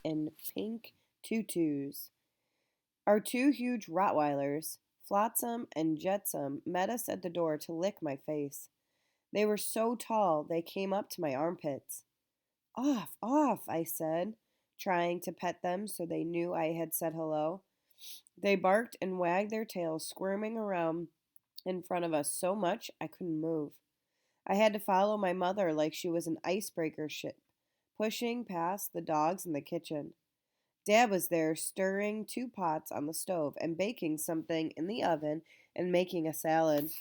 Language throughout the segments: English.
and pink tutus. Our two huge Rottweilers, Flotsam and Jetsam, met us at the door to lick my face. They were so tall they came up to my armpits. Off, off, I said, trying to pet them so they knew I had said hello. They barked and wagged their tails, squirming around in front of us so much I couldn't move. I had to follow my mother like she was an icebreaker ship, pushing past the dogs in the kitchen. Dad was there stirring two pots on the stove and baking something in the oven and making a salad.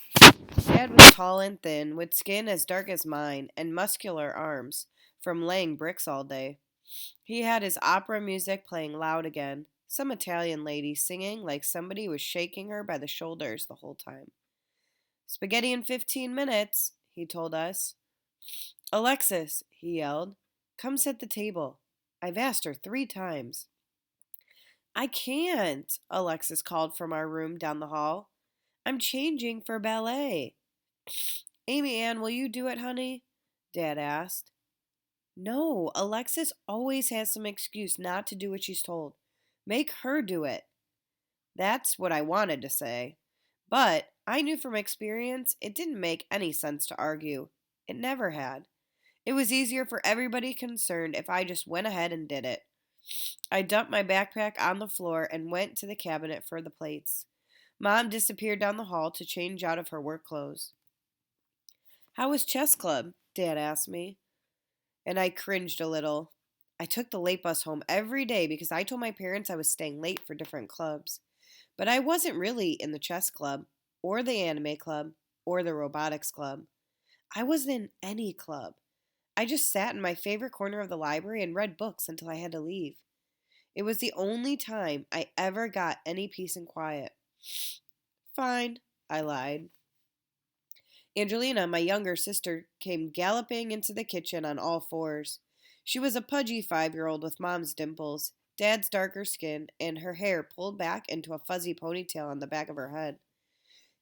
Dad was tall and thin, with skin as dark as mine and muscular arms from laying bricks all day. He had his opera music playing loud again, some Italian lady singing like somebody was shaking her by the shoulders the whole time. Spaghetti in 15 minutes, he told us. Alexis, he yelled, come set the table. I've asked her 3 times. I can't, Alexis called from our room down the hall. I'm changing for ballet. Amy Ann, will you do it, honey? Dad asked. No, Alexis always has some excuse not to do what she's told. Make her do it. That's what I wanted to say. But I knew from experience it didn't make any sense to argue. It never had. It was easier for everybody concerned if I just went ahead and did it. I dumped my backpack on the floor and went to the cabinet for the plates. Mom disappeared down the hall to change out of her work clothes. How was chess club? Dad asked me, and I cringed a little. I took the late bus home every day because I told my parents I was staying late for different clubs. But I wasn't really in the chess club, or the anime club, or the robotics club. I wasn't in any club. I just sat in my favorite corner of the library and read books until I had to leave. It was the only time I ever got any peace and quiet. Fine, I lied. Angelina, my younger sister, came galloping into the kitchen on all fours. She was a pudgy 5-year-old with Mom's dimples, Dad's darker skin, and her hair pulled back into a fuzzy ponytail on the back of her head.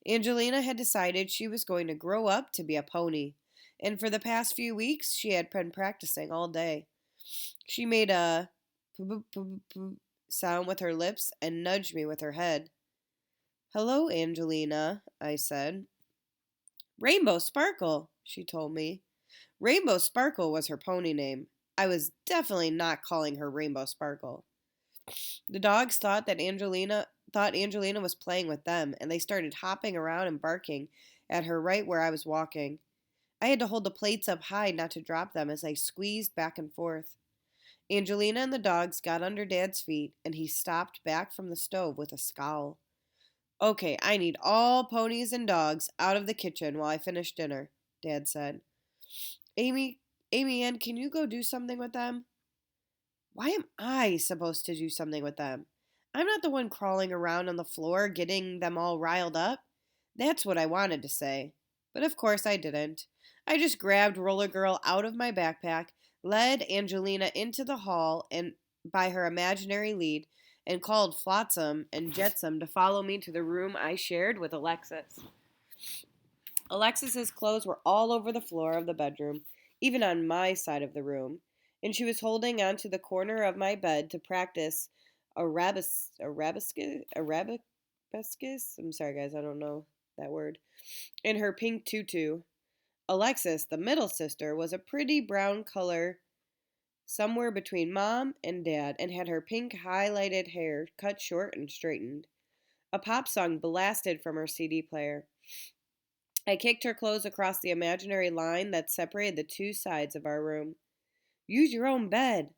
Angelina had decided she was going to grow up to be a pony, and for the past few weeks she had been practicing all day. She made a poop sound with her lips and nudged me with her head. Hello, Angelina, I said. Rainbow Sparkle, she told me. Rainbow Sparkle was her pony name. I was definitely not calling her Rainbow Sparkle. The dogs thought Angelina was playing with them, and they started hopping around and barking at her right where I was walking. I had to hold the plates up high not to drop them as I squeezed back and forth. Angelina and the dogs got under Dad's feet, and he stopped back from the stove with a scowl. Okay, I need all ponies and dogs out of the kitchen while I finish dinner, Dad said. Amy Ann, can you go do something with them? Why am I supposed to do something with them? I'm not the one crawling around on the floor getting them all riled up. That's what I wanted to say. But of course I didn't. I just grabbed Roller Girl out of my backpack, led Angelina into the hall and by her imaginary lead, and called Flotsam and Jetsam to follow me to the room I shared with Alexis. Alexis's clothes were all over the floor of the bedroom, even on my side of the room, and she was holding onto the corner of my bed to practice arabescus. I'm sorry, guys, I don't know that word. In her pink tutu. Alexis, the middle sister, was a pretty brown color somewhere between Mom and Dad and had her pink highlighted hair cut short and straightened. A pop song blasted from her CD player. I kicked her clothes across the imaginary line that separated the two sides of our room. Use your own bed,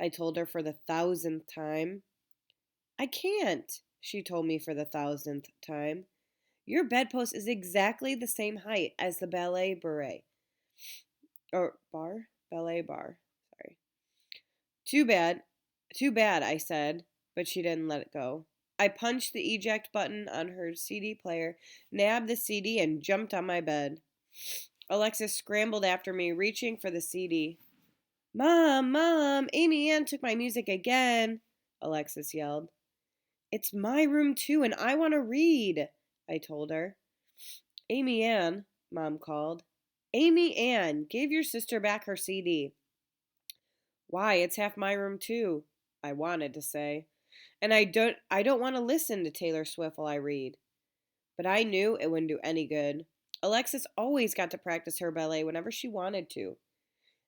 I told her for the 1,000th time. I can't, she told me for the 1,000th time. Your bedpost is exactly the same height as the ballet beret. Or bar? Ballet bar. Sorry. Too bad, I said, but she didn't let it go. I punched the eject button on her CD player, nabbed the CD, and jumped on my bed. Alexis scrambled after me, reaching for the CD. Mom, Amy Ann took my music again, Alexis yelled. It's my room too, and I want to read, I told her. Amy Ann, Mom called. Amy Ann, give your sister back her CD. Why, it's half my room too. I wanted to say. And I don't want to listen to Taylor Swift while I read. But I knew it wouldn't do any good. Alexis always got to practice her ballet whenever she wanted to.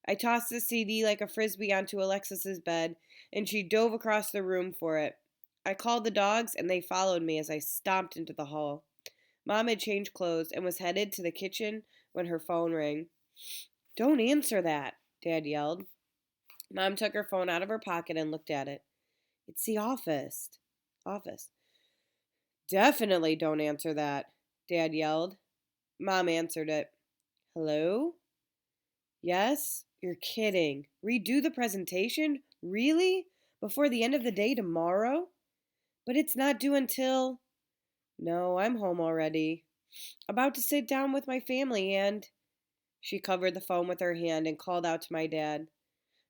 I tossed the CD like a frisbee onto Alexis's bed, and she dove across the room for it. I called the dogs, and they followed me as I stomped into the hall. Mom had changed clothes and was headed to the kitchen when her phone rang. "Don't answer that," Dad yelled. Mom took her phone out of her pocket and looked at it. "It's the office." Office. "Definitely don't answer that," Dad yelled. Mom answered it. "Hello?" "Yes? You're kidding. Redo the presentation? Really? Before the end of the day tomorrow? But it's not due until... No, I'm home already. About to sit down with my family and... She covered the phone with her hand and called out to my dad.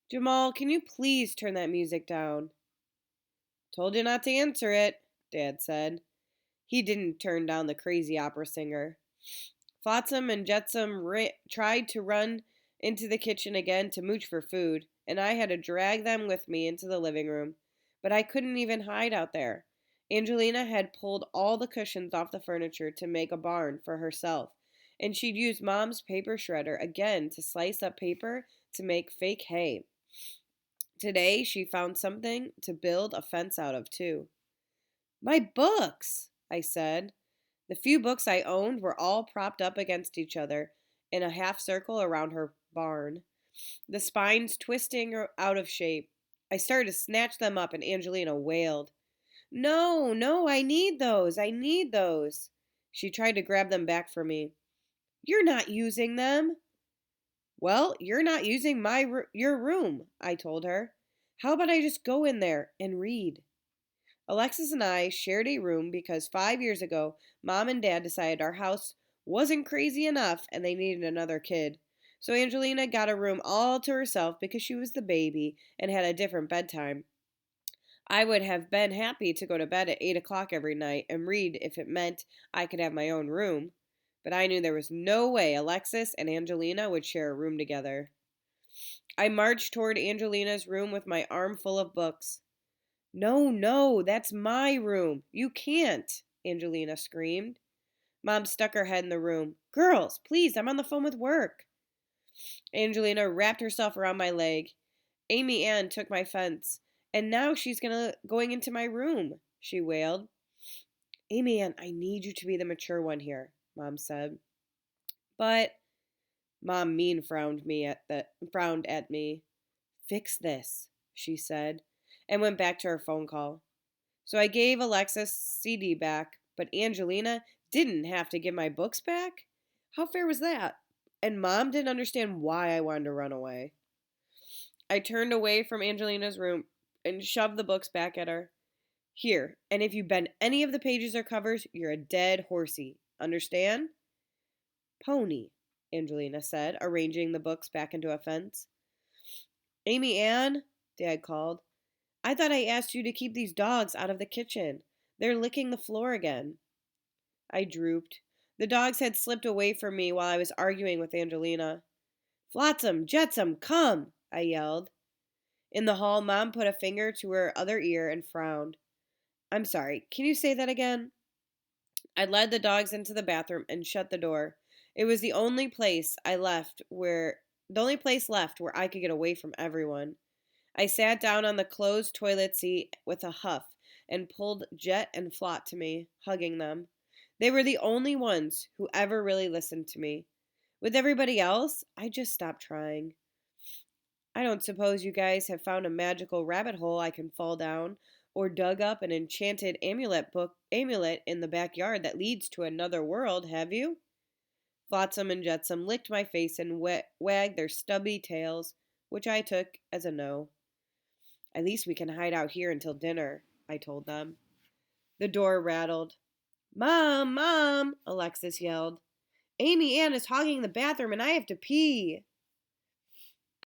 "Jamal, can you please turn that music down?" "Told you not to answer it," Dad said. He didn't turn down the crazy opera singer. Flotsam and Jetsam tried to run into the kitchen again to mooch for food, and I had to drag them with me into the living room. But I couldn't even hide out there. Angelina had pulled all the cushions off the furniture to make a barn for herself, and she'd used Mom's paper shredder again to slice up paper to make fake hay. Today she found something to build a fence out of, too. "My books," I said. The few books I owned were all propped up against each other in a half circle around her barn, the spines twisting out of shape. I started to snatch them up, and Angelina wailed. "No, no, I need those. I need those." She tried to grab them back from me. "You're not using them." "Well, you're not using your room," I told her. "How about I just go in there and read?" Alexis and I shared a room because 5 years ago, Mom and Dad decided our house wasn't crazy enough and they needed another kid. So Angelina got a room all to herself because she was the baby and had a different bedtime. I would have been happy to go to bed at 8 o'clock every night and read if it meant I could have my own room. But I knew there was no way Alexis and Angelina would share a room together. I marched toward Angelina's room with my arm full of books. "No, no, that's my room. You can't," Angelina screamed. Mom stuck her head in the room. "Girls, please, I'm on the phone with work." Angelina wrapped herself around my leg. "Amy Ann took my fence, and now she's going into my room," she wailed. "Amy Ann, I need you to be the mature one here," Mom said. "But..." Mom frowned at me. "Fix this," she said, and went back to her phone call. So I gave Alexis' CD back, but Angelina didn't have to give my books back? How fair was that? And Mom didn't understand why I wanted to run away. I turned away from Angelina's room and shoved the books back at her. "Here, and if you bend any of the pages or covers, you're a dead horsey. Understand?" "Pony," Angelina said, arranging the books back into a fence. "Amy Ann," Dad called. "I thought I asked you to keep these dogs out of the kitchen. They're licking the floor again." I drooped. The dogs had slipped away from me while I was arguing with Angelina. "Flotsam, Jetsam, come!" I yelled. In the hall, Mom put a finger to her other ear and frowned. "I'm sorry, can you say that again?" I led the dogs into the bathroom and shut the door. It was the only place left where I could get away from everyone. I sat down on the closed toilet seat with a huff and pulled Jet and Flot to me, hugging them. They were the only ones who ever really listened to me. With everybody else, I just stopped trying. I don't suppose you guys have found a magical rabbit hole I can fall down, or dug up an enchanted amulet in the backyard that leads to another world, have you? Flotsam and Jetsam licked my face and wagged their stubby tails, which I took as a no. "At least we can hide out here until dinner," I told them. The door rattled. "Mom, Mom!" Alexis yelled. "Amy Ann is hogging the bathroom and I have to pee."